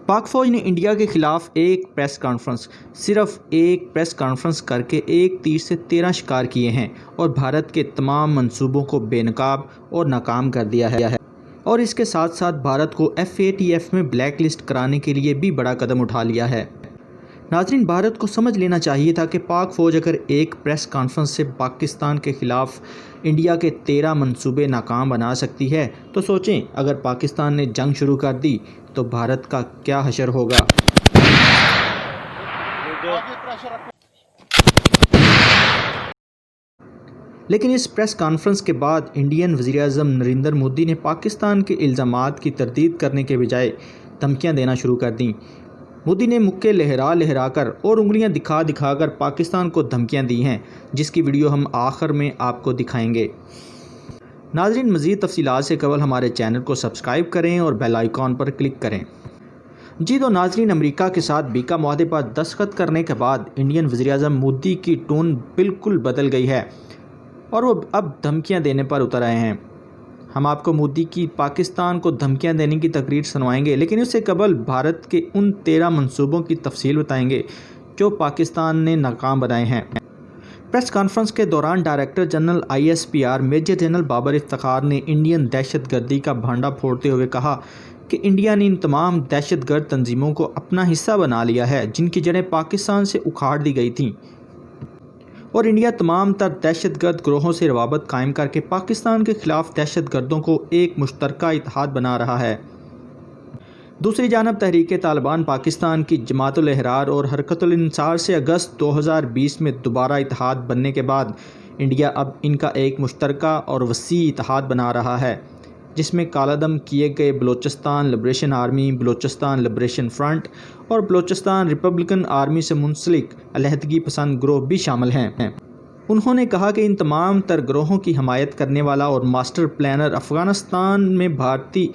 पाक फ़ौज ने इंडिया के ख़िलाफ़ सिर्फ एक प्रेस कॉन्फ्रेंस करके एक तीर से 13 शिकार किए हैं और भारत के तमाम मंसूबों को बेनकाब और नाकाम कर दिया है और इसके साथ साथ भारत को FATF में ब्लैक लिस्ट कराने के लिए भी बड़ा कदम उठा लिया है। नाज़रीन, भारत को समझ लेना चाहिए था कि पाक फ़ौज अगर एक प्रेस कॉन्फ्रेंस से पाकिस्तान के ख़िलाफ़ इंडिया के 13 मंसूबे नाकाम बना सकती है तो सोचें अगर पाकिस्तान ने जंग शुरू कर दी तो भारत का क्या हशर होगा। लेकिन इस प्रेस कॉन्फ्रेंस के बाद इंडियन वज़ीर-ए-आज़म नरेंद्र मोदी ने पाकिस्तान के इल्ज़ामात की तरदीद करने के बजाय धमकियां देना शुरू कर दी। मोदी ने मुक्के लहरा कर और उंगलियां दिखा कर पाकिस्तान को धमकियां दी हैं, जिसकी वीडियो हम आखिर में आपको दिखाएंगे। नाज़रीन, मज़ीद तफसीलात से कबल हमारे चैनल को सब्सक्राइब करें और बेल आइकॉन पर क्लिक करें। जी तो नाज़रीन, अमेरिका के साथ बीका मुआहदे पर दस्तखत करने के बाद इंडियन वज़ीर-ए-आज़म मोदी की टोन बिल्कुल बदल गई है और वो अब धमकियां देने पर उतर आए हैं। हम आपको मोदी की पाकिस्तान को धमकियां देने की तकरीर सुनवाएंगे, लेकिन उससे कबल भारत के उन 13 मंसूबों की तफसील बताएंगे जो पाकिस्तान ने नाकाम बनाए हैं। प्रेस कॉन्फ्रेंस के दौरान director general ISPR major general Babar Iftikhar ने इंडियन दहशतगर्दी का भांडा फोड़ते हुए कहा कि इंडिया ने इन तमाम दहशतगर्द तंजीमों को अपना हिस्सा बना लिया है जिनकी जड़ें पाकिस्तान से उखाड़ दी गई थीं और इंडिया तमाम तर दहशतगर्द ग्रोहों से रवाबत कायम करके पाकिस्तान के ख़िलाफ़ दहशतगर्दों को एक मुश्तरका इत्तेहाद बना रहा है। दूसरी जानब तहरीक तालिबान पाकिस्तान की जमातुल अहरार और हरकतुल इंसार से अगस्त 2020 में दोबारा इत्तेहाद बनने के बाद इंडिया अब इनका एक मुश्तरका और वसी इत्तेहाद बना रहा है, जिसमें कालादम किए गए Balochistan liberation army, Balochistan liberation front और बलोचिस्तान रिपब्लिकन आर्मी से मुंसलिक अलहदगी पसंद ग्रोह भी शामिल हैं। उन्होंने कहा कि इन तमाम तर ग्रोहों की हमायत करने वाला और मास्टर प्लानर अफ़गानिस्तान में भारतीय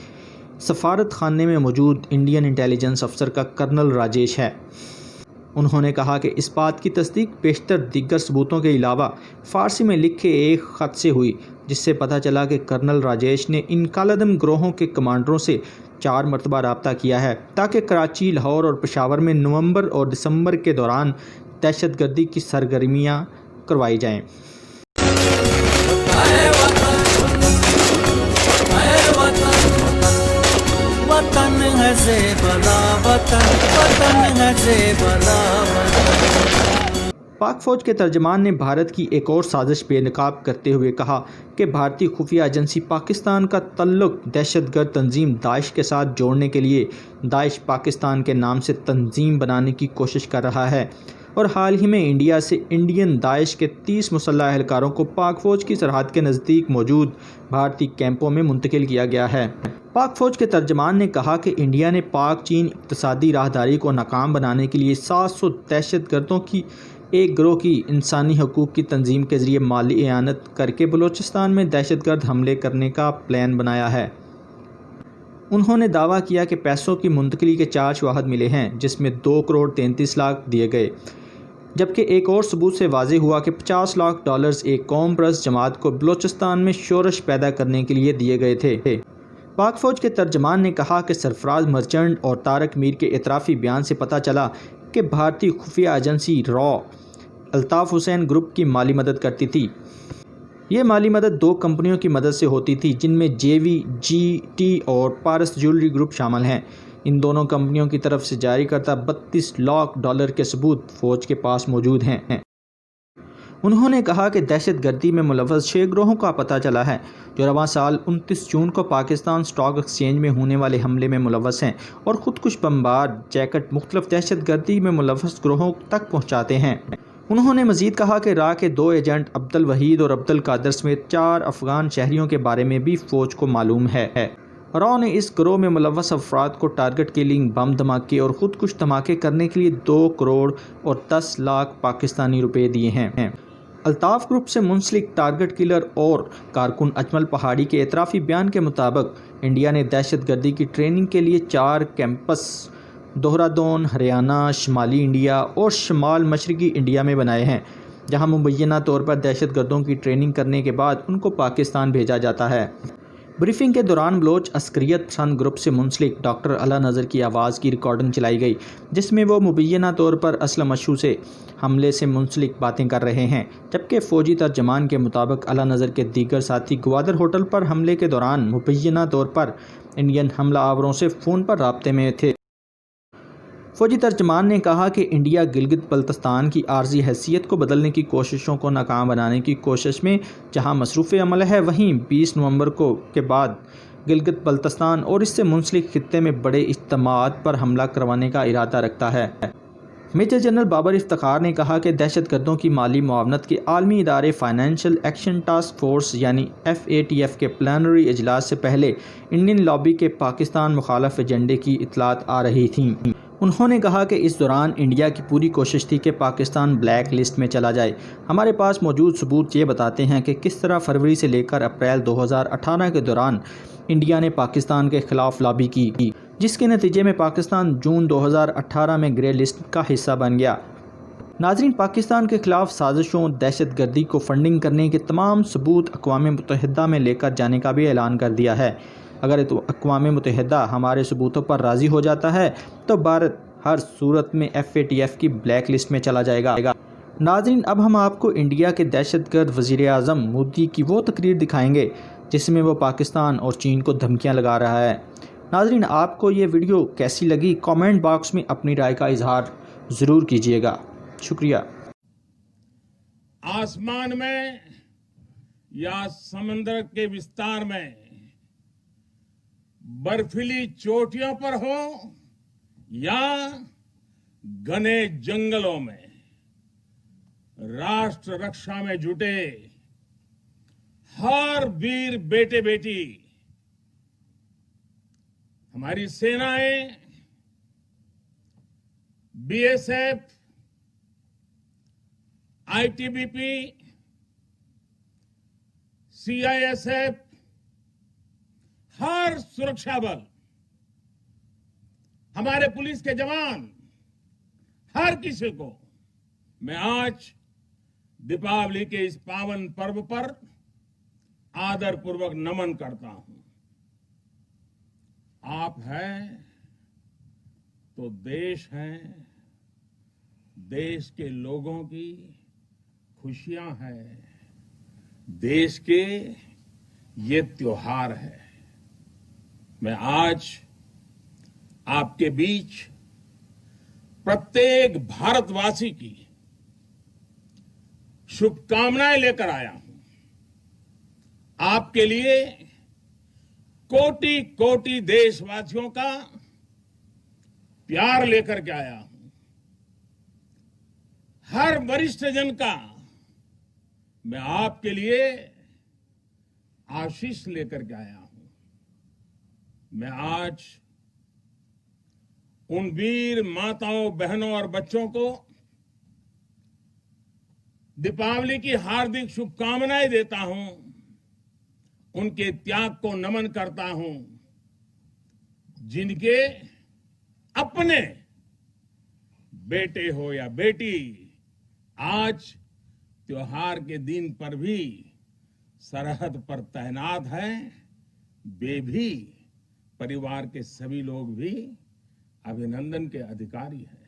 सफारत खाने में मौजूद इंडियन इंटेलिजेंस अफसर का कर्नल राजेश है। उन्होंने कहा कि इस बात की तस्दीक बेशतर दीगर सबूतों के अलावा फ़ारसी में लिखे एक ख़त से हुई, जिससे पता चला कि कर्नल राजेश ने इन कालादम ग्रोहों के कमांडरों से 4 मरतबा रब्ता किया है ताकि कराची, लाहौर और पेशावर में नवंबर और दिसंबर के दौरान दहशतगर्दी की सरगर्मियाँ करवाई जाएँ। पाक फ़ौज के तर्जमान ने भारत की एक और साजिश बेनकाब करते हुए कहा कि भारतीय खुफिया एजेंसी पाकिस्तान का तल्लुक दहशतगर्द तंजीम दाइश के साथ जोड़ने के लिए दाइश पाकिस्तान के नाम से तंजीम बनाने की कोशिश कर रहा है और हाल ही में इंडिया से इंडियन दाइश के 30 मुसल्लह एहलकारों को पाक फ़ौज की सरहद के नज़दीक मौजूद भारतीय कैंपों में मुंतकिल किया गया है। पाक फ़ौज के तर्जमान ने कहा कि इंडिया ने पाक चीन इक़्तिसादी राहदारी को नाकाम बनाने के लिए 700 दहशतगर्दों की एक गिरोह की इंसानी हकूक़ की तंजीम के ज़रिए माली इआनत करके बलूचिस्तान में दहशतगर्द हमले करने का प्लान बनाया है। उन्होंने दावा किया कि पैसों की मुंतकिली के 4 शवाहद मिले हैं, जिसमें 2 करोड़ 33 लाख दिए गए, जबकि एक और सबूत से वाज़े हुआ कि $50 लाख एक कौम परस्त जमात को बलूचिस्तान में शोरश पैदा करने के लिए दिए गए थे। पाक फ़ौज के तर्जमान ने कहा कि सरफराज मर्चेंट और तारक मीर के इतराफ़ी बयान से पता चला कि भारतीय खुफिया agency raw Altaf Hussain group की माली मदद करती थी। ये माली मदद 2 कंपनियों की मदद से होती थी, जिनमें JVGT और पारस ज्वेलरी ग्रुप शामिल हैं। इन दोनों कंपनियों की तरफ से जारी करता $32 लाख के सबूत फ़ौज के पास मौजूद हैं। उन्होंने कहा कि दहशतगर्दी में मुलव्वस 6 ग्रोहों का पता चला है जो रवां साल 29 जून को पाकिस्तान स्टॉक एक्सचेंज में होने वाले हमले में मुलव्वस हैं और ख़ुदकुश बमबार जैकेट मुख्तलिफ दहशतगर्दी में मुलव्वस ग्रोहों तक पहुँचाते हैं। उन्होंने मज़ीद कहा कि रा के 2 एजेंट अब्दुल वहीद और अब्दुल कादर समेत 4 अफ़गान शहरियों के बारे में भी फ़ौज को मालूम है। रॉ ने इस गिरोह में मुलव्वस अफराद को टारगेट किलिंग, बम धमाके और ख़ुदकुश धमाके करने के लिए 2 करोड़ और 10 लाख पाकिस्तानी रुपये दिए हैं। अल्ताफ़ ग्रुप से मुंसलिक टारगेट किलर और कारकुन अजमल पहाड़ी के एतराफ़ी बयान के मुताबिक इंडिया ने दहशतगर्दी की ट्रेनिंग के लिए 4 कैंपस देहरादून, हरियाणा, शुमाली इंडिया और शुमाल मशरक़ी इंडिया में बनाए हैं, जहां मुबैना तौर पर दहशतगर्दों की ट्रेनिंग करने के बाद उनको पाकिस्तान भेजा जाता है। ब्रीफिंग के दौरान बलोच अस्करियत पसंद ग्रुप से मुंसलिक डॉक्टर अला नज़र की आवाज़ की रिकॉर्डिंग चलाई गई, जिसमें वो मुबैना तौर पर असलम मशहू से हमले से मुंसलिक बातें कर रहे हैं, जबकि फ़ौजी तर्जमान के मुताबिक अला नज़र के दीगर साथी ग्वादर होटल पर हमले के दौरान मुबैना तौर पर इंडियन हमला आवरों से फ़ोन पर राब्ते में थे। फ़ौजी तर्जमान ने कहा कि इंडिया गिलगित बल्तिस्तान की आर्जी हैसियत को बदलने की कोशिशों को नाकाम बनाने की कोशिश में जहां मसरूफ़ अमल है, वहीं 20 नवंबर के बाद गिलगित बल्तिस्तान और इससे मुंसलिक खित्ते में बड़े इज्तमाआत पर हमला करवाने का इरादा रखता है। मेजर जनरल बाबर इफ्तिखार ने कहा कि दहशतगर्दों की माली मुआवनत के आलमी इदारे फाइनेंशियल एक्शन टास्क फोर्स यानी FATF के प्लानरी इजलास से पहले इंडियन लॉबी के पाकिस्तान मुखालफ एजेंडे की इतलात आ रही थीं। उन्होंने कहा कि इस दौरान इंडिया की पूरी कोशिश थी कि पाकिस्तान ब्लैक लिस्ट में चला जाए। हमारे पास मौजूद सबूत ये बताते हैं कि किस तरह फरवरी से लेकर अप्रैल 2018 के दौरान इंडिया ने पाकिस्तान के खिलाफ लॉबी की, जिसके नतीजे में पाकिस्तान जून 2018 में ग्रे लिस्ट का हिस्सा बन गया। नाज़रीन, पाकिस्तान के खिलाफ साजिशों, दहशतगर्दी को फंडिंग करने के तमाम सबूत अक़वाम मुत्तहिदा में लेकर जाने का भी ऐलान कर दिया है। अगर तो अक़वाम मुत्तहिदा हमारे सबूतों पर राज़ी हो जाता है तो भारत हर सूरत में FATF की ब्लैक लिस्ट में चला जाएगा। नाज़रीन, अब हम आपको इंडिया के दहशतगर्द वज़ीर आज़म मोदी की वो तकरीर दिखाएंगे जिसमें वो पाकिस्तान और चीन को धमकियाँ लगा रहा है। नाज़रीन, आपको ये वीडियो कैसी लगी, कमेंट बॉक्स में अपनी राय का इजहार ज़रूर कीजिएगा। शुक्रिया। आसमान में या समंदर के विस्तार में, बर्फीली चोटियों पर हो या घने जंगलों में, राष्ट्र रक्षा में जुटे हर वीर बेटे बेटी, हमारी सेनाएं, BSF, ITBP, CISF, हर सुरक्षा बल, हमारे पुलिस के जवान, हर किसी को मैं आज दीपावली के इस पावन पर्व पर आदर पूर्वक नमन करता हूं। आप हैं तो देश है, देश के लोगों की खुशियां हैं, देश के ये त्योहार है। मैं आज आपके बीच प्रत्येक भारतवासी की शुभकामनाएं लेकर आया हूं। आपके लिए कोटि कोटि देशवासियों का प्यार लेकर के आया हूं। हर वरिष्ठ जन का मैं आपके लिए आशीष लेकर के आया हूं। मैं आज उन वीर माताओं, बहनों और बच्चों को दीपावली की हार्दिक शुभकामनाएं देता हूं, उनके त्याग को नमन करता हूं, जिनके अपने बेटे हो या बेटी आज त्योहार के दिन पर भी सरहद पर तैनात हैं। वे भी, परिवार के सभी लोग भी अभिनंदन के अधिकारी हैं।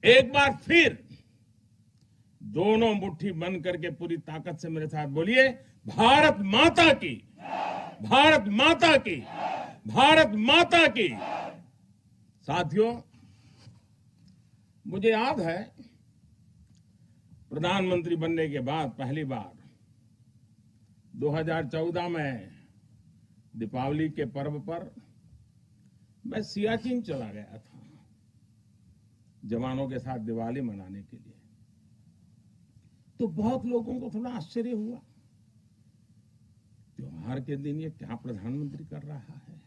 एक बार फिर दोनों मुट्ठी बंद करके पूरी ताकत से मेरे साथ बोलिए, भारत माता की, भारत माता की, भारत माता की। साथियों, मुझे याद है प्रधानमंत्री बनने के बाद पहली बार 2014 में दीपावली के पर्व पर मैं सियाचिन चला गया था जवानों के साथ दिवाली मनाने के लिए। तो बहुत लोगों को थोड़ा आश्चर्य हुआ, त्योहार के दिन ये क्या प्रधानमंत्री कर रहा है।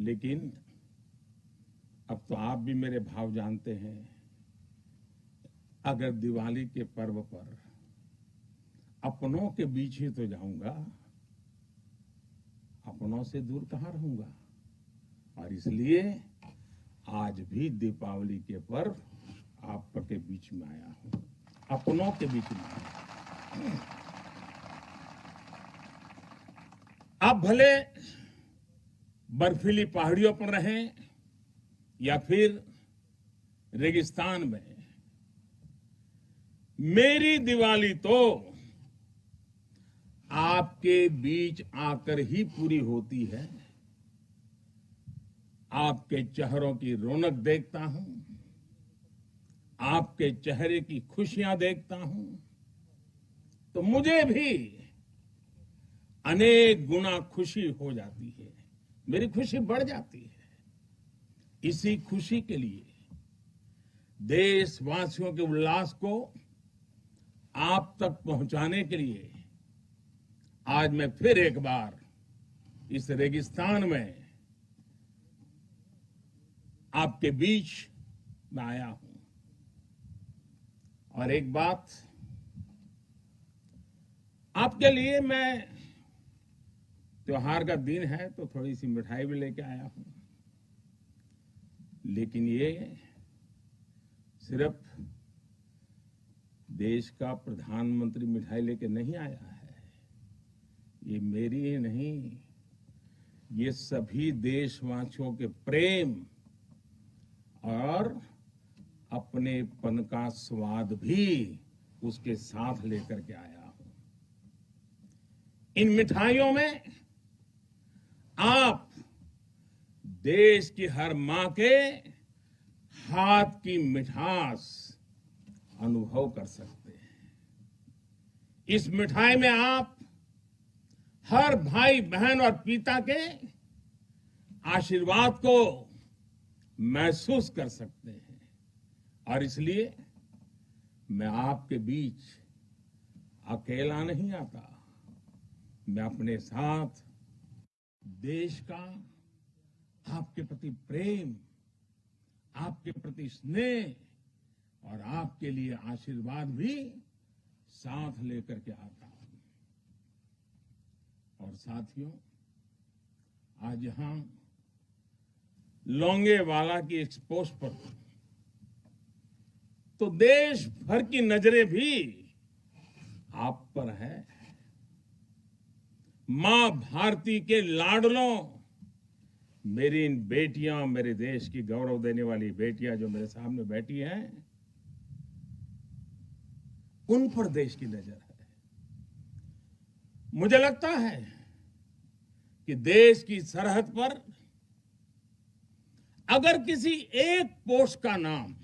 लेकिन अब तो आप भी मेरे भाव जानते हैं। अगर दिवाली के पर्व पर अपनों के बीच ही तो जाऊंगा, अपनों से दूर कहां रहूंगा। और इसलिए आज भी दीपावली के पर्व आपके बीच में आया हूं, अपनों के बीच में आया हूं। आप भले बर्फीली पहाड़ियों पर रहें या फिर रेगिस्तान में, मेरी दिवाली तो आपके बीच आकर ही पूरी होती है। आपके चेहरों की रौनक देखता हूं, आपके चेहरे की खुशियां देखता हूं, तो मुझे भी अनेक गुना खुशी हो जाती है, मेरी खुशी बढ़ जाती है। इसी खुशी के लिए, देशवासियों के उल्लास को आप तक पहुंचाने के लिए आज मैं फिर एक बार इस रेगिस्तान में आपके बीच में आया हूं। और एक बात आपके लिए, मैं त्योहार का दिन है तो थोड़ी सी मिठाई भी लेके आया हूं, लेकिन ये सिर्फ देश का प्रधानमंत्री मिठाई लेके नहीं आया है। ये मेरी ही नहीं, ये सभी देशवासियों के प्रेम और अपनेपन का स्वाद भी उसके साथ लेकर के आया हूं। इन मिठाइयों में आप देश की हर मां के हाथ की मिठास अनुभव कर सकते हैं। इस मिठाई में आप हर भाई बहन और पिता के आशीर्वाद को महसूस कर सकते हैं। और इसलिए मैं आपके बीच अकेला नहीं आता, मैं अपने साथ देश का आपके प्रति प्रेम, आपके प्रति स्नेह और आपके लिए आशीर्वाद भी साथ लेकर के आता हूं। और साथियों, आज यहां लोंगेवाला की इस पोस्ट पर तो देश भर की नजरें भी आप पर है। मां भारती के लाडलों, मेरी इन बेटियां, मेरे देश की गौरव देने वाली बेटियां जो मेरे सामने बैठी हैं, उन पर देश की नजर है। मुझे लगता है कि देश की सरहद पर अगर किसी एक पोस्ट का नाम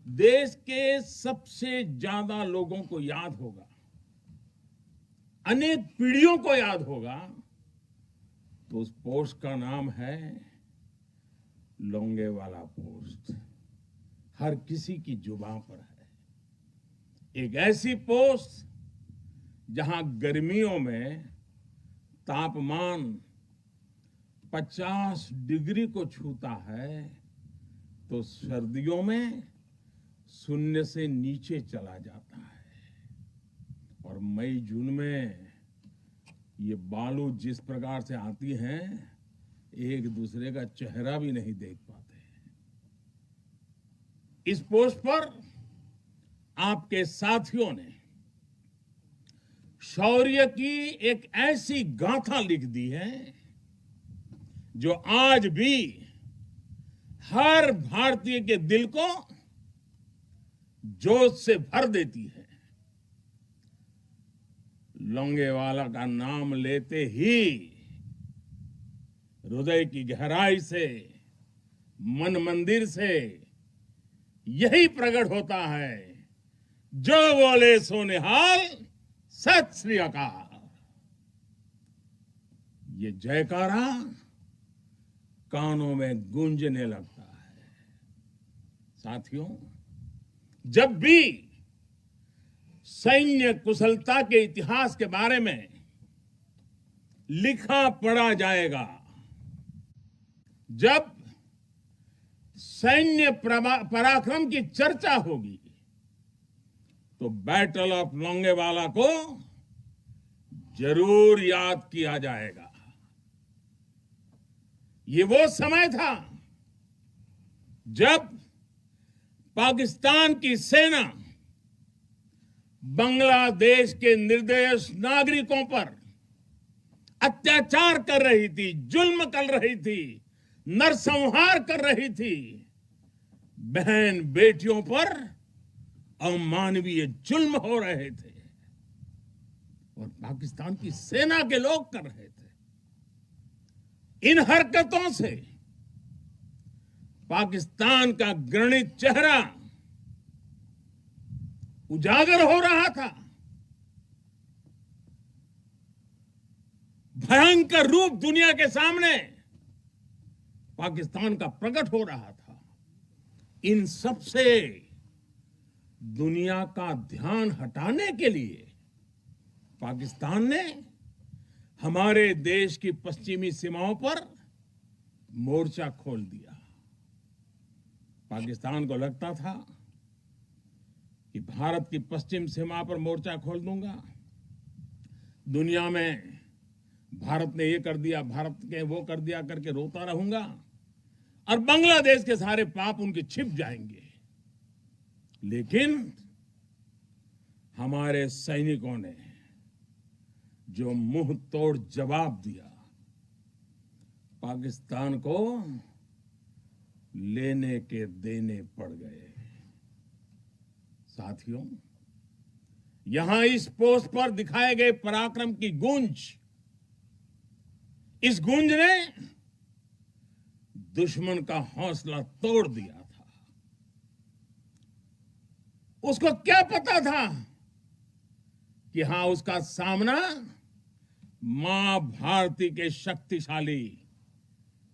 देश के सबसे ज्यादा लोगों को याद होगा, अनेक पीढ़ियों को याद होगा, तो उस पोस्ट का नाम है लोंगेवाला पोस्ट। हर किसी की जुबान पर है। एक ऐसी पोस्ट जहां गर्मियों में तापमान 50 डिग्री को छूता है, तो सर्दियों में शून्य से नीचे चला जाता है। और मई जून में ये बालू जिस प्रकार से आती हैं, एक दूसरे का चेहरा भी नहीं देख पाते। इस पोस्ट पर आपके साथियों ने शौर्य की एक ऐसी गाथा लिख दी है जो आज भी हर भारतीय के दिल को जोश से भर देती है। लोंगेवाला का नाम लेते ही हृदय की गहराई से, मन मंदिर से यही प्रकट होता है, जो बोले सो निहाल, सत श्री अकाल। ये जयकारा कानों में गूंजने लगता है। साथियों, जब भी सैन्य कुशलता के इतिहास के बारे में लिखा पढ़ा जाएगा, जब सैन्य पराक्रम की चर्चा होगी, तो बैटल ऑफ लोंगेवाला को जरूर याद किया जाएगा। ये वो समय था जब पाकिस्तान की सेना बांग्लादेश के निर्दोष नागरिकों पर अत्याचार कर रही थी, जुल्म कर रही थी, नरसंहार कर रही थी, बहन बेटियों पर अमानवीय जुल्म हो रहे थे और पाकिस्तान की सेना के लोग कर रहे थे। इन हरकतों से पाकिस्तान का घृणित चेहरा उजागर हो रहा था, भयंकर रूप दुनिया के सामने पाकिस्तान का प्रकट हो रहा था। इन सब से दुनिया का ध्यान हटाने के लिए पाकिस्तान ने हमारे देश की पश्चिमी सीमाओं पर मोर्चा खोल दिया। पाकिस्तान को लगता था कि भारत की पश्चिम सीमा पर मोर्चा खोल दूंगा, दुनिया में भारत ने ये कर दिया, भारत के वो कर दिया करके रोता रहूंगा और बांग्लादेश के सारे पाप उनके छिप जाएंगे। लेकिन हमारे सैनिकों ने जो मुंह तोड़ जवाब दिया, पाकिस्तान को लेने के देने पड़ गए। साथियों, यहां इस पोस्ट पर दिखाए गए पराक्रम की गूंज, इस गूंज ने दुश्मन का हौसला तोड़ दिया था। उसको क्या पता था कि हां, उसका सामना मां भारती के शक्तिशाली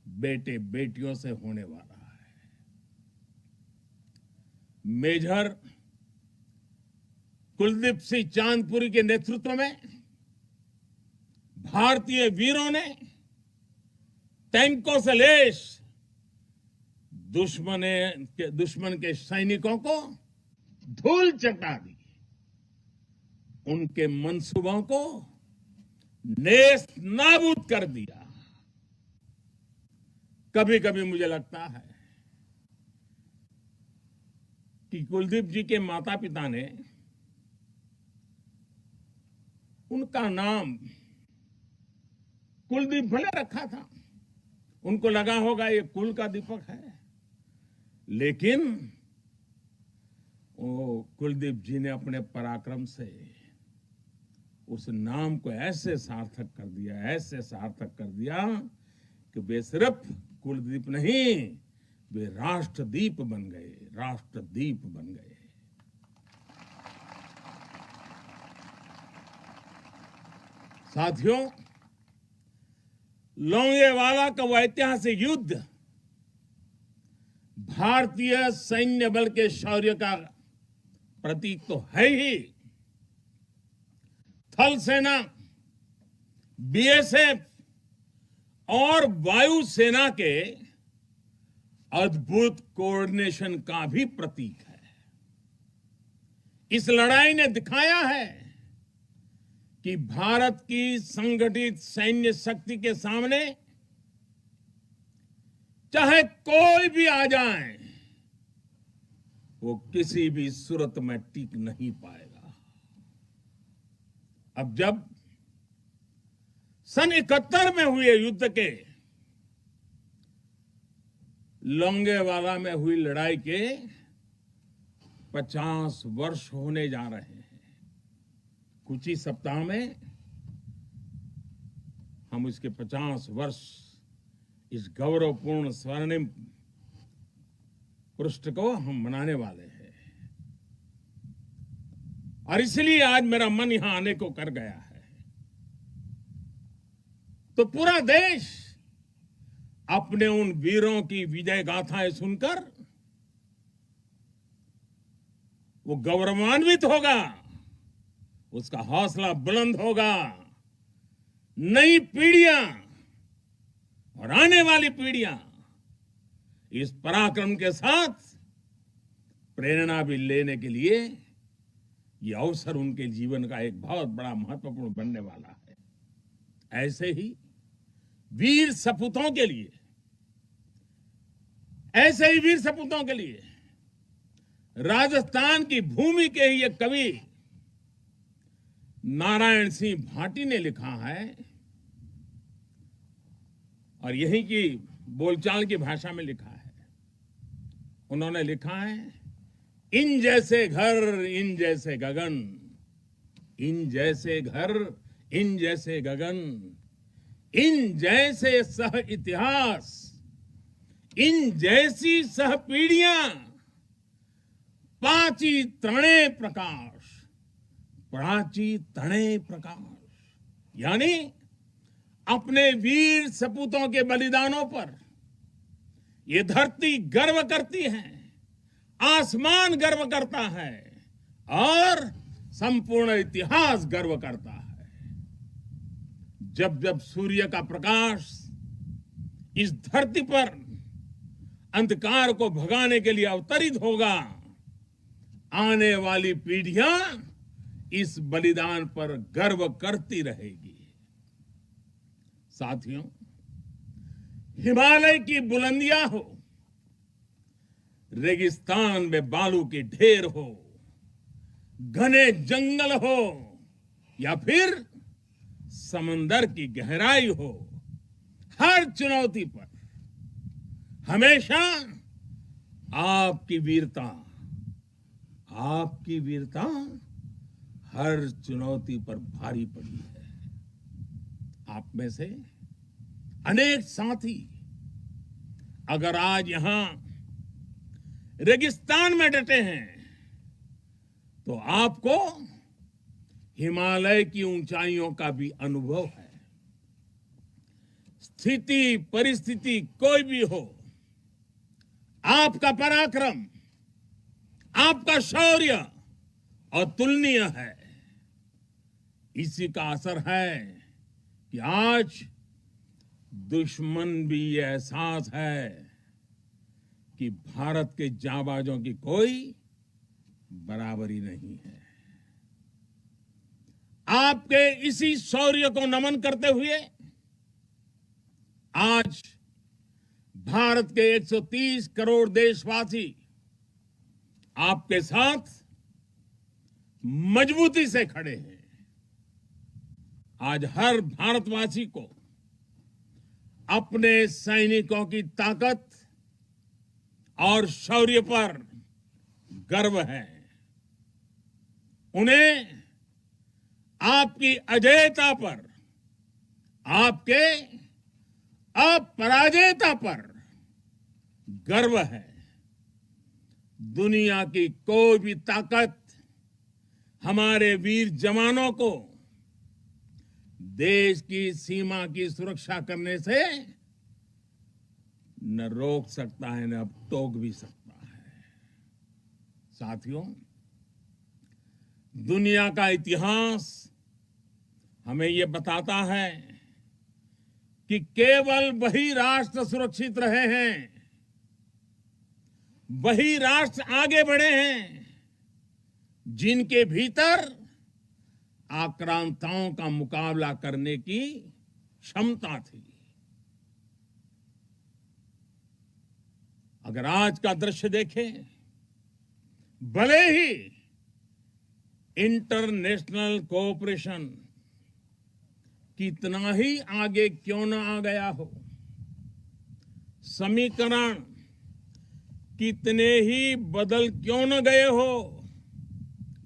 बेटे बेटियों से होने वाला है। मेजर कुलदीप सिंह चांदपुरी के नेतृत्व में भारतीय वीरों ने टैंकों से लैस दुश्मन के सैनिकों को धूल चटा दी, उनके मंसूबों को नेस्त नाबूद कर दिया। कभी कभी मुझे लगता है कि कुलदीप जी के माता पिता ने उनका नाम कुलदीप भले रखा था, उनको लगा होगा ये कुल का दीपक है, लेकिन वो कुलदीप जी ने अपने पराक्रम से उस नाम को ऐसे सार्थक कर दिया, ऐसे सार्थक कर दिया कि वे सिर्फ कुलदीप नहीं, वे राष्ट्रदीप बन गए, राष्ट्रदीप बन गए। साथियों, लोंगेवाला का वो ऐतिहासिक युद्ध भारतीय सैन्य बल के शौर्य का प्रतीक तो है ही। थल सेना, बीएसएफ और वायुसेना के अद्भुत कोऑर्डिनेशन का भी प्रतीक है। इस लड़ाई ने दिखाया है कि भारत की संगठित सैन्य शक्ति के सामने चाहे कोई भी आ जाए, वो किसी भी सूरत में टिक नहीं पाएगा। अब जब सन 71 में हुए युद्ध के, लोंगेवाला में हुई लड़ाई के 50 वर्ष होने जा रहे हैं। कुछ ही सप्ताह में हम इसके 50 वर्ष इस गौरवपूर्ण स्वर्णिम पृष्ठ को हम मनाने वाले हैं, और इसलिए आज मेरा मन यहां आने को कर गया है। तो पूरा देश अपने उन वीरों की विजय गाथाएं सुनकर वो गौरवान्वित होगा, उसका हौसला बुलंद होगा। नई पीढ़ियां और आने वाली पीढ़ियां इस पराक्रम के साथ प्रेरणा भी लेने के लिए यह अवसर उनके जीवन का एक बहुत बड़ा महत्वपूर्ण बनने वाला है। ऐसे ही वीर सपूतों के लिए, ऐसे ही वीर सपूतों के लिए राजस्थान की भूमि के ही एक कवि नारायण सिंह भाटी ने लिखा है और यही की बोलचाल की भाषा में लिखा है। उन्होंने लिखा है, इन जैसे घर इन जैसे गगन, इन जैसे घर इन जैसे गगन, इन जैसे सह इतिहास, इन जैसी सह पीढ़ियां, पाची तणे प्रकाश, प्राची तणे प्रकाश। यानी अपने वीर सपूतों के बलिदानों पर ये धरती गर्व करती है, आसमान गर्व करता है और संपूर्ण इतिहास गर्व करता है। जब जब सूर्य का प्रकाश इस धरती पर अंधकार को भगाने के लिए अवतरित होगा, आने वाली पीढ़ियां इस बलिदान पर गर्व करती रहेगी। साथियों, हिमालय की बुलंदियां हो, रेगिस्तान में बालू के ढेर हो, घने जंगल हो या फिर समंदर की गहराई हो, हर चुनौती पर हमेशा आपकी वीरता हर चुनौती पर भारी पड़ी है। आप में से अनेक साथी अगर आज यहां रेगिस्तान में डटे हैं तो आपको हिमालय की ऊंचाइयों का भी अनुभव है। स्थिति परिस्थिति कोई भी हो, आपका पराक्रम, आपका शौर्य अतुलनीय है। इसी का असर है कि आज दुश्मन भी ये एहसास है कि भारत के जांबाजों की कोई बराबरी नहीं है। आपके इसी शौर्य को नमन करते हुए आज भारत के 130 करोड़ देशवासी आपके साथ मजबूती से खड़े हैं। आज हर भारतवासी को अपने सैनिकों की ताकत और शौर्य पर गर्व है। उन्हें आपकी अजेयता पर, आपके अपराजेयता पर गर्व है। दुनिया की कोई भी ताकत हमारे वीर जवानों को देश की सीमा की सुरक्षा करने से न रोक सकता है, न टोक भी सकता है। साथियों, दुनिया का इतिहास हमें यह बताता है कि केवल वही राष्ट्र सुरक्षित रहे हैं, वही राष्ट्र आगे बढ़े हैं जिनके भीतर आक्रांताओं का मुकाबला करने की क्षमता थी। अगर आज का दृश्य देखें, भले ही इंटरनेशनल कोऑपरेशन कितना ही आगे क्यों न आ गया हो, समीकरण कितने ही बदल क्यों न गए हो,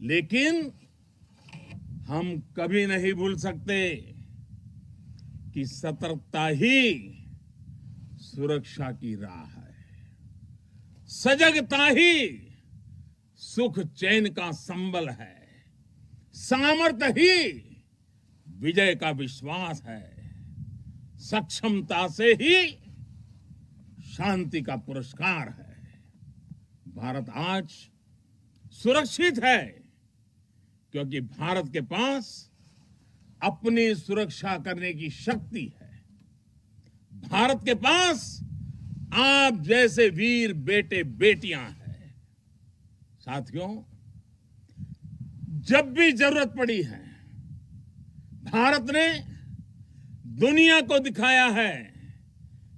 लेकिन हम कभी नहीं भूल सकते कि सतर्कता ही सुरक्षा की राह है। सजगता ही सुख चैन का संबल है। सामर्थ्य ही विजय का विश्वास है। सक्षमता से ही शांति का पुरस्कार है। भारत आज सुरक्षित है क्योंकि भारत के पास अपनी सुरक्षा करने की शक्ति है। भारत के पास आप जैसे वीर बेटे बेटियां हैं। साथियों, जब भी जरूरत पड़ी है, भारत ने दुनिया को दिखाया है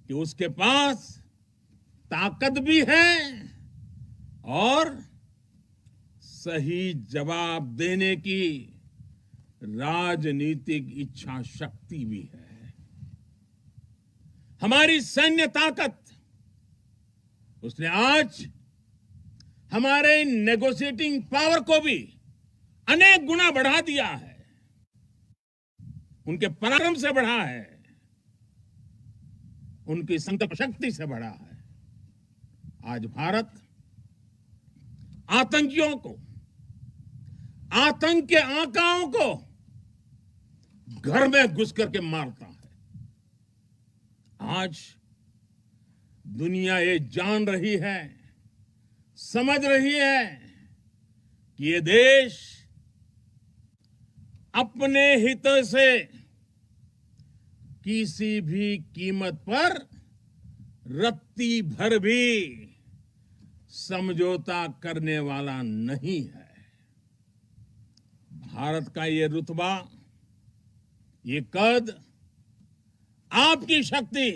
कि उसके पास ताकत भी है और सही जवाब देने की राजनीतिक इच्छा शक्ति भी है। हमारी सैन्य ताकत, उसने आज हमारे नेगोशिएटिंग पावर को भी अनेक गुना बढ़ा दिया है, उनके पराक्रम से बढ़ा है, उनकी संकल्प शक्ति से बढ़ा है। आज भारत आतंकियों को, आतंक के आकाओं को घर में घुस करके मारता है। आज दुनिया ये जान रही है, समझ रही है कि ये देश अपने हितों से किसी भी कीमत पर रत्ती भर भी समझौता करने वाला नहीं है। भारत का ये रुतबा, ये कद आपकी शक्ति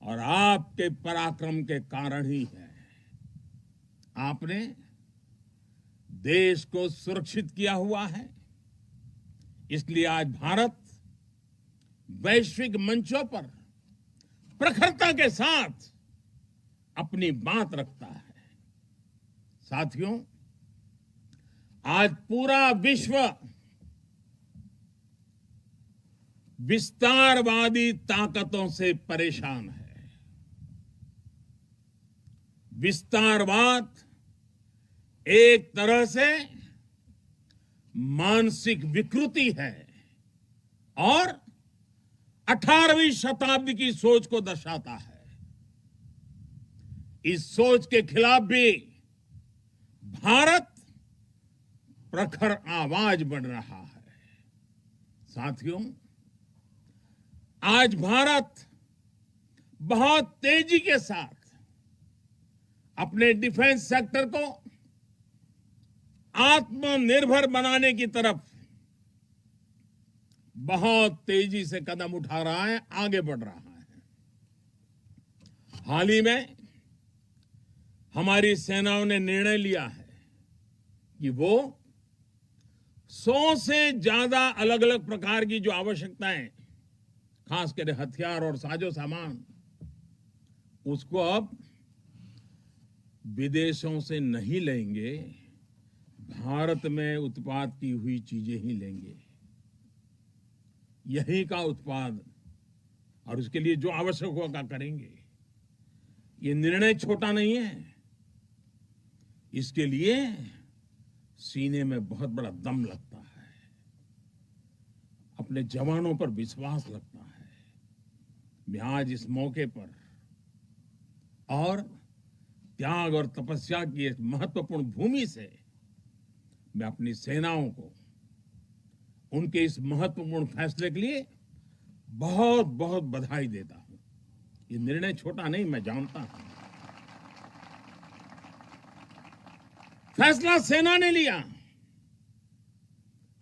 और आपके पराक्रम के कारण ही है। आपने देश को सुरक्षित किया हुआ है, इसलिए आज भारत वैश्विक मंचों पर प्रखरता के साथ अपनी बात रखता है। साथियों, आज पूरा विश्व विस्तारवादी ताकतों से परेशान है। विस्तारवाद एक तरह से मानसिक विकृति है और 18वीं शताब्दी की सोच को दर्शाता है। इस सोच के खिलाफ भी भारत प्रखर आवाज बढ़ रहा है। साथियों, आज भारत बहुत तेजी के साथ अपने डिफेंस सेक्टर को आत्मनिर्भर बनाने की तरफ बहुत तेजी से कदम उठा रहा है, आगे बढ़ रहा है। हाल ही में हमारी सेनाओं ने निर्णय लिया है कि वो 100 से ज्यादा अलग अलग प्रकार की जो आवश्यकताएं, खासकर हथियार और साजो सामान, उसको अब विदेशों से नहीं लेंगे, भारत में उत्पाद की हुई चीजें ही लेंगे। यही का उत्पाद और उसके लिए जो आवश्यक होगा करेंगे। ये निर्णय छोटा नहीं है, इसके लिए सीने में बहुत बड़ा दम लगता है, अपने जवानों पर विश्वास लगता है। मैं आज इस मौके पर और त्याग और तपस्या की एक महत्वपूर्ण भूमि से मैं अपनी सेनाओं को उनके इस महत्वपूर्ण फैसले के लिए बहुत बहुत बधाई देता हूं। ये निर्णय छोटा नहीं, मैं जानता हूं। फैसला सेना ने लिया,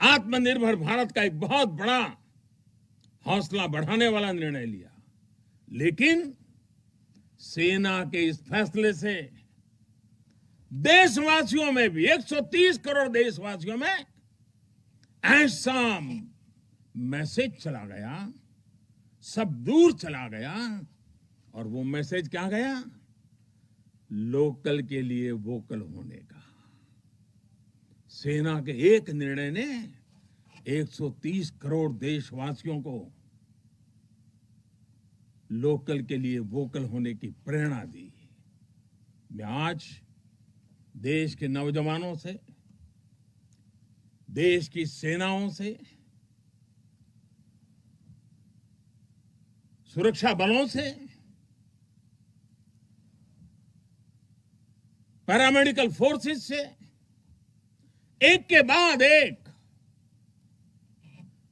आत्मनिर्भर भारत का एक बहुत बड़ा हौसला बढ़ाने वाला निर्णय लिया, लेकिन सेना के इस फैसले से देशवासियों में भी, 130 करोड़ देशवासियों में ऐसा मैसेज चला गया, सब दूर चला गया। और वो मैसेज क्या गया? लोकल के लिए वोकल होने का। सेना के एक निर्णय ने 130 करोड़ देशवासियों को लोकल के लिए वोकल होने की प्रेरणा दी। मैं आज देश के नौजवानों से, देश की सेनाओं से, सुरक्षा बलों से, पैरामेडिकल फोर्सेस से एक के बाद एक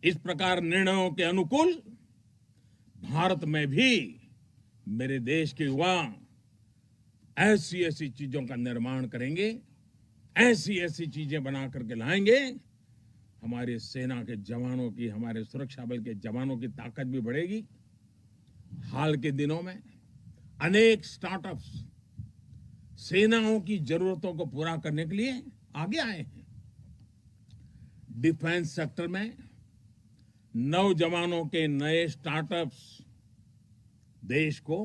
इस प्रकार निर्णयों के अनुकूल भारत में भी मेरे देश के युवा ऐसी ऐसी चीजों का निर्माण करेंगे, ऐसी ऐसी चीजें बना करके लाएंगे, हमारे सेना के जवानों की, हमारे सुरक्षा बल के जवानों की ताकत भी बढ़ेगी। हाल के दिनों में अनेक स्टार्टअप्स सेनाओं की जरूरतों को पूरा करने के लिए आगे आए हैं। डिफेंस सेक्टर में नौजवानों के नए स्टार्टअप्स देश को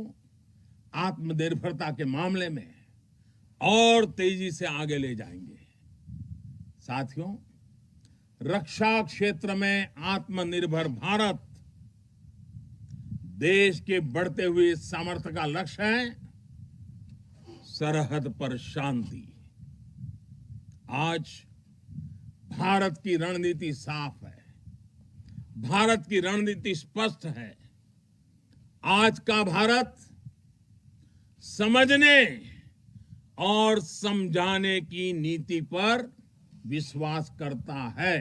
आत्मनिर्भरता के मामले में और तेजी से आगे ले जाएंगे। साथियों, रक्षा क्षेत्र में आत्मनिर्भर भारत देश के बढ़ते हुए सामर्थ्य का लक्ष्य है। सरहद पर शांति। आज भारत की रणनीति साफ है, भारत की रणनीति स्पष्ट है। आज का भारत समझने और समझाने की नीति पर विश्वास करता है,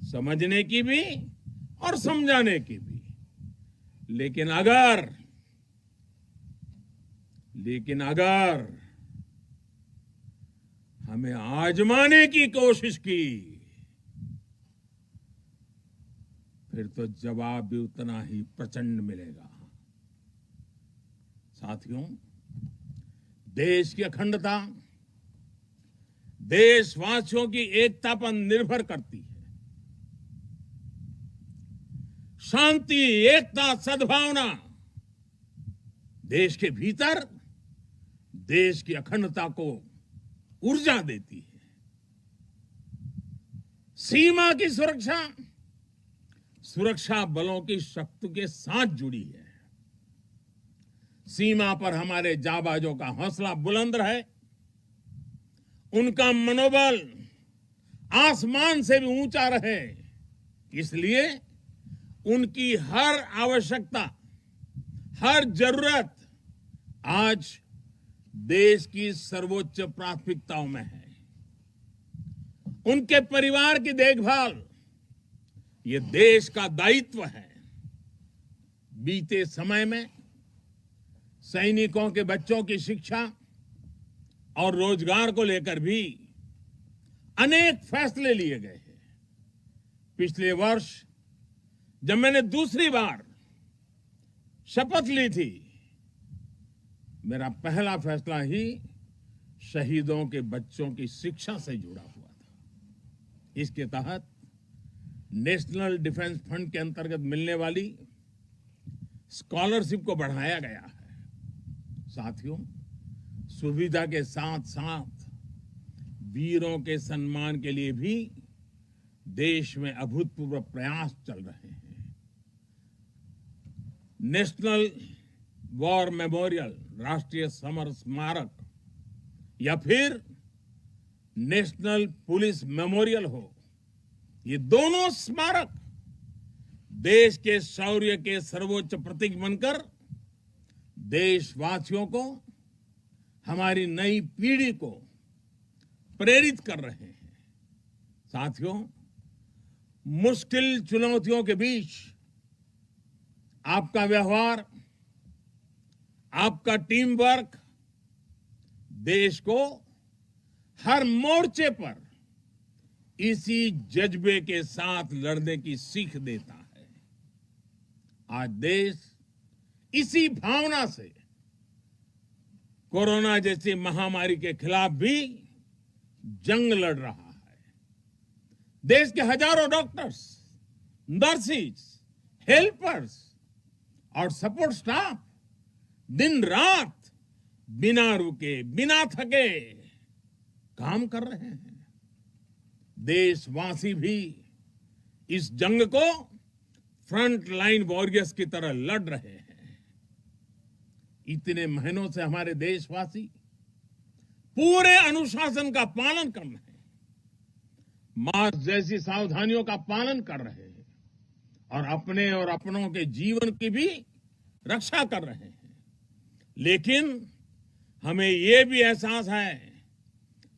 समझने की भी और समझाने की भी। लेकिन अगर हमें आजमाने की कोशिश की, फिर तो जवाब भी उतना ही प्रचंड मिलेगा। साथियों, देश की अखंडता देशवासियों की एकता पर निर्भर करती है। शांति, एकता, सद्भावना देश के भीतर देश की अखंडता को ऊर्जा देती है। सीमा की सुरक्षा बलों की शक्ति के साथ जुड़ी है। सीमा पर हमारे जाबाजों का हौसला बुलंद रहे, उनका मनोबल आसमान से भी ऊंचा रहे, इसलिए उनकी हर आवश्यकता, हर जरूरत आज देश की सर्वोच्च प्राथमिकताओं में है। उनके परिवार की देखभाल ये देश का दायित्व है। बीते समय में सैनिकों के बच्चों की शिक्षा और रोजगार को लेकर भी अनेक फैसले लिए गए हैं। पिछले वर्ष जब मैंने दूसरी बार शपथ ली थी, मेरा पहला फैसला ही शहीदों के बच्चों की शिक्षा से जुड़ा हुआ था। इसके तहत नेशनल डिफेंस फंड के अंतर्गत मिलने वाली स्कॉलरशिप को बढ़ाया गया है। साथियों, सुविधा के साथ साथ वीरों के सम्मान के लिए भी देश में अभूतपूर्व प्रयास चल रहे हैं। नेशनल वॉर मेमोरियल, राष्ट्रीय समर स्मारक, या फिर नेशनल पुलिस मेमोरियल हो, ये दोनों स्मारक देश के शौर्य के सर्वोच्च प्रतीक बनकर देशवासियों को, हमारी नई पीढ़ी को प्रेरित कर रहे हैं। साथियों, मुश्किल चुनौतियों के बीच आपका व्यवहार, आपका टीम वर्क देश को हर मोर्चे पर इसी जज्बे के साथ लड़ने की सीख देता है। आज देश इसी भावना से कोरोना जैसी महामारी के खिलाफ भी जंग लड़ रहा है। देश के हजारों डॉक्टर्स, नर्सिस, हेल्पर्स और सपोर्ट स्टाफ दिन रात बिना रुके, बिना थके काम कर रहे हैं। देशवासी भी इस जंग को फ्रंट लाइन वॉरियर्स की तरह लड़ रहे हैं। इतने महीनों से हमारे देशवासी पूरे अनुशासन का पालन कर रहे हैं, मास्क जैसी सावधानियों का पालन कर रहे हैं और अपने और अपनों के जीवन की भी रक्षा कर रहे हैं। लेकिन हमें यह भी एहसास है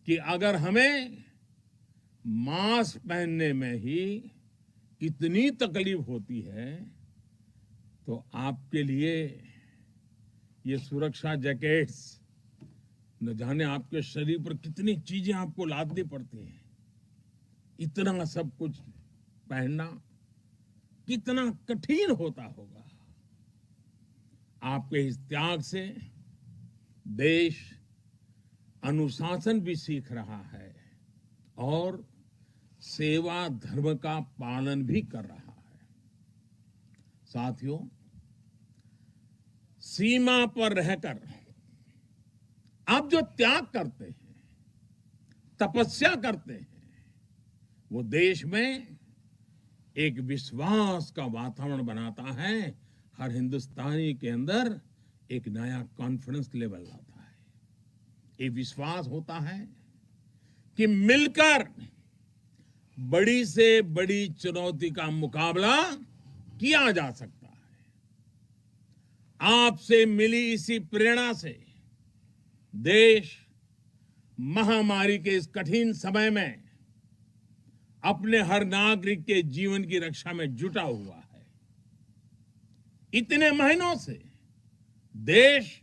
कि अगर हमें मास्क पहनने में ही इतनी तकलीफ होती है, तो आपके लिए ये सुरक्षा जैकेट्स, न जाने आपके शरीर पर कितनी चीजें आपको लादनी पड़ती हैं। इतना सब कुछ पहनना कितना कठिन होता होगा। आपके इस त्याग से देश अनुशासन भी सीख रहा है और सेवा धर्म का पालन भी कर रहा है। साथियों, सीमा पर रहकर आप जो त्याग करते हैं, तपस्या करते हैं, वो देश में एक विश्वास का वातावरण बनाता है। हर हिंदुस्तानी के अंदर एक नया कॉन्फिडेंस लेवल आता है। ये विश्वास होता है कि मिलकर बड़ी से बड़ी चुनौती का मुकाबला किया जा सकता है। आपसे मिली इसी प्रेरणा से देश महामारी के इस कठिन समय में अपने हर नागरिक के जीवन की रक्षा में जुटा हुआ है। इतने महीनों से देश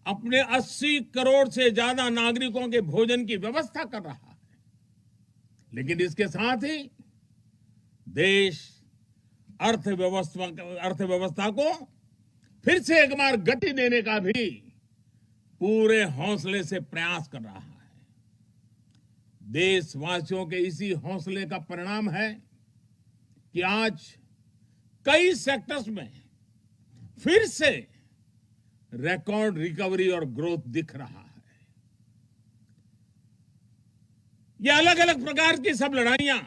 अपने 80 करोड़ से ज्यादा नागरिकों के भोजन की व्यवस्था कर रहा है, लेकिन इसके साथ ही देश अर्थव्यवस्था को फिर से एक बार गति देने का भी पूरे हौसले से प्रयास कर रहा है। देशवासियों के इसी हौसले का परिणाम है कि आज कई सेक्टर्स में फिर से रिकॉर्ड रिकवरी और ग्रोथ दिख रहा है। ये अलग अलग प्रकार की सब लड़ाइयां,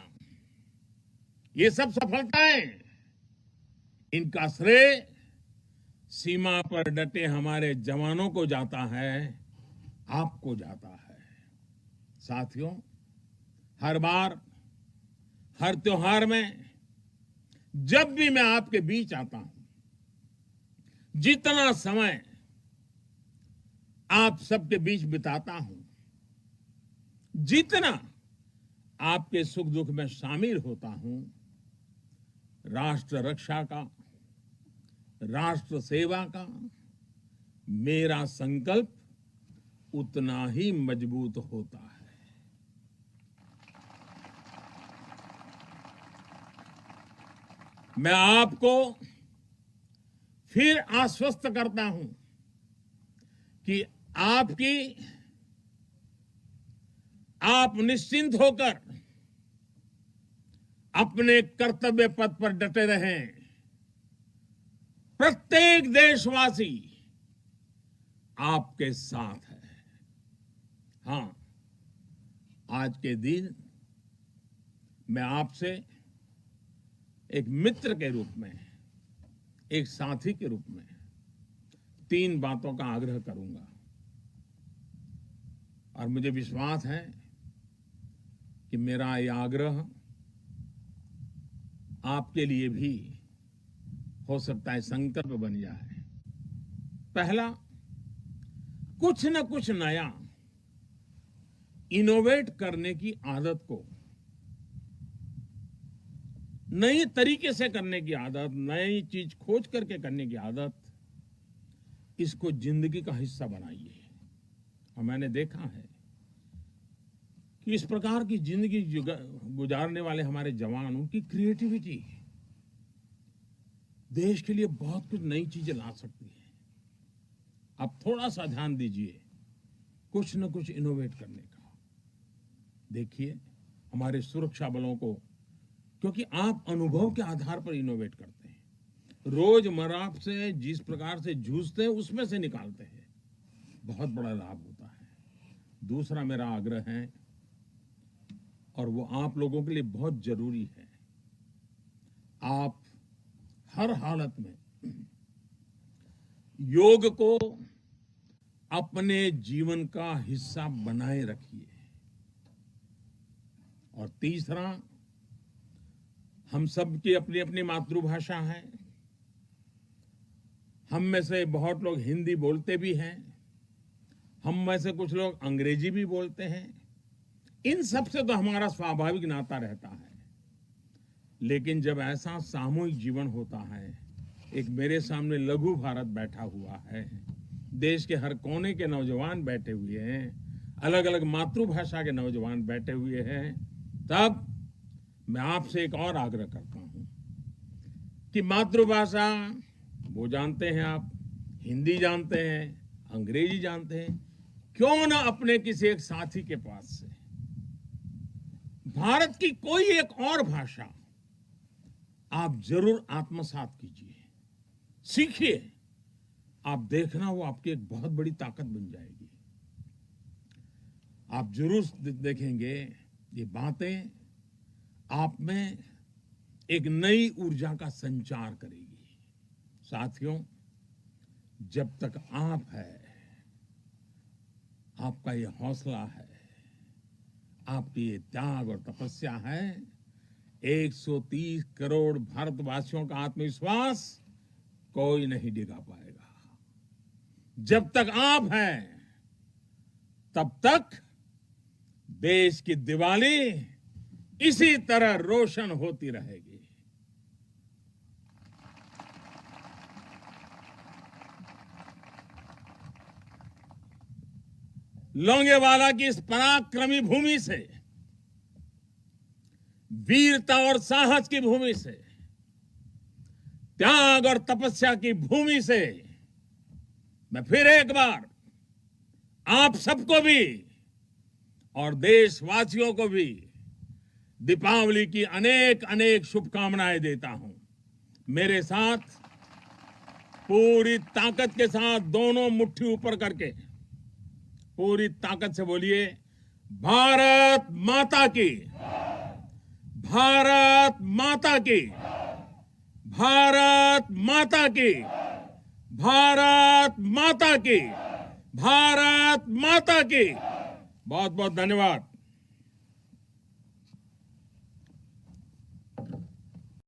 ये सब सफलताएं, इनका श्रेय सीमा पर डटे हमारे जवानों को जाता है, आपको जाता है। साथियों, हर बार, हर त्योहार में जब भी मैं आपके बीच आता हूं, जितना समय आप सबके बीच बिताता हूं, जितना आपके सुख दुख में शामिल होता हूं, राष्ट्र रक्षा का, राष्ट्र सेवा का मेरा संकल्प उतना ही मजबूत होता है। मैं आपको फिर आश्वस्त करता हूं कि आप निश्चिंत होकर अपने कर्तव्य पथ पर डटे रहें। प्रत्येक देशवासी आपके साथ है। हां, आज के दिन मैं आपसे एक मित्र के रूप में, एक साथी के रूप में 3 बातों का आग्रह करूंगा, और मुझे विश्वास है कि मेरा यह आग्रह आपके लिए भी हो सकता है संकल्प बन जाए। पहला, कुछ न कुछ नया इनोवेट करने की आदत को, नई तरीके से करने की आदत, नई चीज खोज करके करने की आदत, इसको जिंदगी का हिस्सा बनाइए। और मैंने देखा है कि इस प्रकार की जिंदगी गुजारने वाले हमारे जवान, उनकी क्रिएटिविटी देश के लिए बहुत कुछ नई चीजें ला सकती है। आप थोड़ा सा ध्यान दीजिए कुछ न कुछ इनोवेट करने का। देखिए हमारे सुरक्षा बलों को, क्योंकि आप अनुभव के आधार पर इनोवेट करते हैं, रोजमर्रा से जिस प्रकार से जूझते हैं उसमें से निकालते हैं, बहुत बड़ा लाभ होता है। दूसरा मेरा आग्रह है, और वो आप लोगों के लिए बहुत जरूरी है, आप हर हालत में योग को अपने जीवन का हिस्सा बनाए रखिए। और तीसरा, हम सब की अपनी अपनी मातृभाषा है। हम में से बहुत लोग हिंदी बोलते भी हैं, हम में से कुछ लोग अंग्रेजी भी बोलते हैं। इन सब से तो हमारा स्वाभाविक नाता रहता है, लेकिन जब ऐसा सामूहिक जीवन होता है, एक मेरे सामने लघु भारत बैठा हुआ है, देश के हर कोने के नौजवान बैठे हुए हैं, अलग अलग मातृभाषा के नौजवान बैठे हुए हैं, तब मैं आपसे एक और आग्रह करता हूं कि मातृभाषा वो जानते हैं आप, हिंदी जानते हैं, अंग्रेजी जानते हैं, क्यों ना अपने किसी एक साथी के पास से भारत की कोई एक और भाषा आप जरूर आत्मसात कीजिए, सीखिए। आप देखना वो आपकी एक बहुत बड़ी ताकत बन जाएगी। आप जरूर देखेंगे ये बातें आप में एक नई ऊर्जा का संचार करेगी। साथियों, जब तक आप है, आपका ये हौसला है, आपकी ये त्याग और तपस्या है, 130 करोड़ भारतवासियों का आत्मविश्वास कोई नहीं डिगा पाएगा। जब तक आप हैं, तब तक देश की दिवाली इसी तरह रोशन होती रहेगी। लोंगेवाला की इस पराक्रमी भूमि से, वीरता और साहस की भूमि से, त्याग और तपस्या की भूमि से मैं फिर एक बार आप सबको भी और देशवासियों को भी दीपावली की अनेक अनेक शुभकामनाएं देता हूं। मेरे साथ पूरी ताकत के साथ दोनों मुट्ठी ऊपर करके पूरी ताकत से बोलिए, भारत माता की, भारत माता की, भारत माता की, भारत माता की, भारत माता की। बहुत बहुत धन्यवाद।